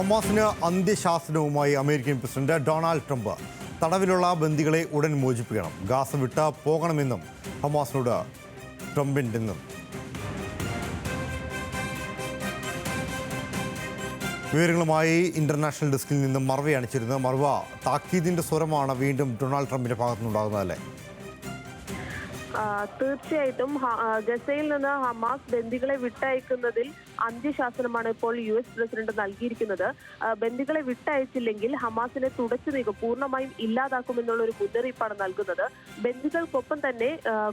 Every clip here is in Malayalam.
ഹമാസിന് അന്ത്യശാസനവുമായി അമേരിക്കൻ പ്രസിഡന്റ് ഡൊണാൾഡ് ട്രംപ്. തടവിലുള്ള ബന്ദികളെ ഉടൻ മോചിപ്പിക്കണം, ഗാസ വിട്ട് പോകണമെന്നും ഹമാസിനോട് ട്രംപിൻ്റെ വിവരങ്ങളുമായി ഇന്റർനാഷണൽ ഡെസ്കിൽ നിന്നും മർവയാണ് ചേരുന്നത്. മർവ, താക്കീതിന്റെ സ്വരമാണ് വീണ്ടും ഡൊണാൾഡ് ട്രംപിന്റെ ഭാഗത്തുനിന്നുണ്ടാകുന്നതല്ലേ? തീർച്ചയായിട്ടും ഗസയിൽ നിന്ന് ഹമാസ് ബന്ദികളെ വിട്ടയക്കുന്നതിൽ അന്ത്യശാസനമാണ് ഇപ്പോൾ US പ്രസിഡന്റ് നൽകിയിരിക്കുന്നത്. ബന്ദികളെ വിട്ടയച്ചില്ലെങ്കിൽ ഹമാസിനെ തുടച്ചു നീക്കും, പൂർണ്ണമായും ഇല്ലാതാക്കുമെന്നുള്ള ഒരു മുന്നറിയിപ്പാണ് നൽകുന്നത്. ബന്ദികൾക്കൊപ്പം തന്നെ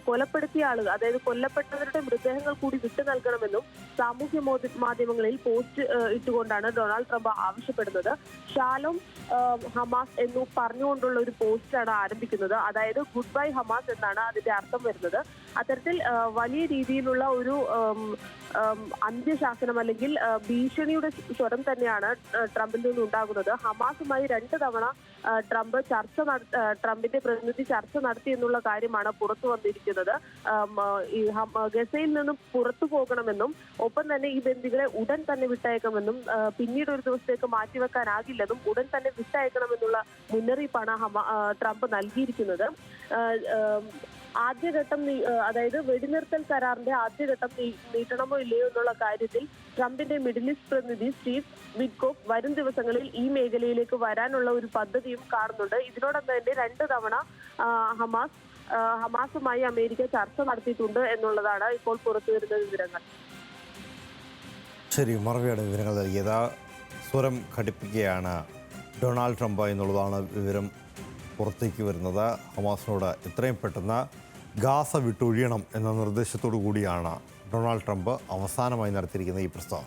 കൊലപ്പെടുത്തിയ ആളുകൾ, അതായത് കൊല്ലപ്പെട്ടവരുടെ മൃതദേഹങ്ങൾ കൂടി വിട്ടു നൽകണമെന്നും സാമൂഹ്യ മാധ്യമങ്ങളിൽ പോസ്റ്റ് ഇട്ടുകൊണ്ടാണ് ഡൊണാൾഡ് ട്രംപ് ആവശ്യപ്പെടുന്നത്. ഷാലോം ഹമാസ് എന്നു പറഞ്ഞുകൊണ്ടുള്ള ഒരു പോസ്റ്റാണ് ആരംഭിക്കുന്നത്. അതായത് ഗുഡ് ബൈ ഹമാസ് എന്നാണ് അതിന്റെ അർത്ഥം വരുന്നത്. അത്തരത്തിൽ വലിയ രീതിയിലുള്ള ഒരു അന്ത്യശാസനം അല്ലെങ്കിൽ ഭീഷണിയുടെ സ്വരം തന്നെയാണ് ട്രംപിൽ നിന്ന് ഉണ്ടാകുന്നത്. ഹമാസുമായി 2 തവണ ട്രംപിന്റെ പ്രതിനിധി ചർച്ച നടത്തി എന്നുള്ള കാര്യമാണ് പുറത്തു വന്നിരിക്കുന്നത്. ഗസയിൽ നിന്നും പുറത്തു പോകണമെന്നും ഒപ്പം തന്നെ ഈ ബന്ദികളെ ഉടൻ തന്നെ വിട്ടയക്കണമെന്നും പിന്നീട് ഒരു ദിവസത്തേക്ക് മാറ്റിവെക്കാനാകില്ലെന്നും ഉടൻ തന്നെ വിട്ടയക്കണമെന്നുള്ള മുന്നറിയിപ്പാണ് ട്രംപ് നൽകിയിരിക്കുന്നത്. ആദ്യഘട്ടം, അതായത് വെടിനിർത്തൽ കരാറിന്റെ ആദ്യഘട്ടം നീട്ടണമോ ഇല്ലയോ എന്നുള്ള കാര്യത്തിൽ ട്രംപിന്റെ മിഡിൽ ഈസ്റ്റ് പ്രതിനിധി സ്റ്റീവ് വിറ്റ്കോഫ് വരും ദിവസങ്ങളിൽ ഈ മേഖലയിലേക്ക് വരാനുള്ള ഒരു പദ്ധതിയും കാണുന്നുണ്ട്. ഇതിനോടൊപ്പം തന്നെ 2 തവണ ഹമാസുമായി അമേരിക്ക ചർച്ച നടത്തിയിട്ടുണ്ട് എന്നുള്ളതാണ് ഇപ്പോൾ പുറത്തു വരുന്ന വിവരങ്ങൾ. ശരി, മറവിയാണ് വിവരങ്ങൾ നൽകിയത്. സ്വരം ഘടിപ്പിക്കുകയാണ് ഡൊണാൾഡ് ട്രംപ് എന്നുള്ളതാണ് വിവരം പുറത്തേക്ക് വരുന്നത്. ഹമാസിനോട് എത്രയും പെട്ടെന്ന് ഗാസ വിട്ടൊഴിയണം എന്ന നിർദ്ദേശത്തോടു കൂടിയാണ് ഡൊണാൾഡ് ട്രംപ് അവസാനമായി നടത്തിയിരിക്കുന്ന ഈ പ്രസ്താവന.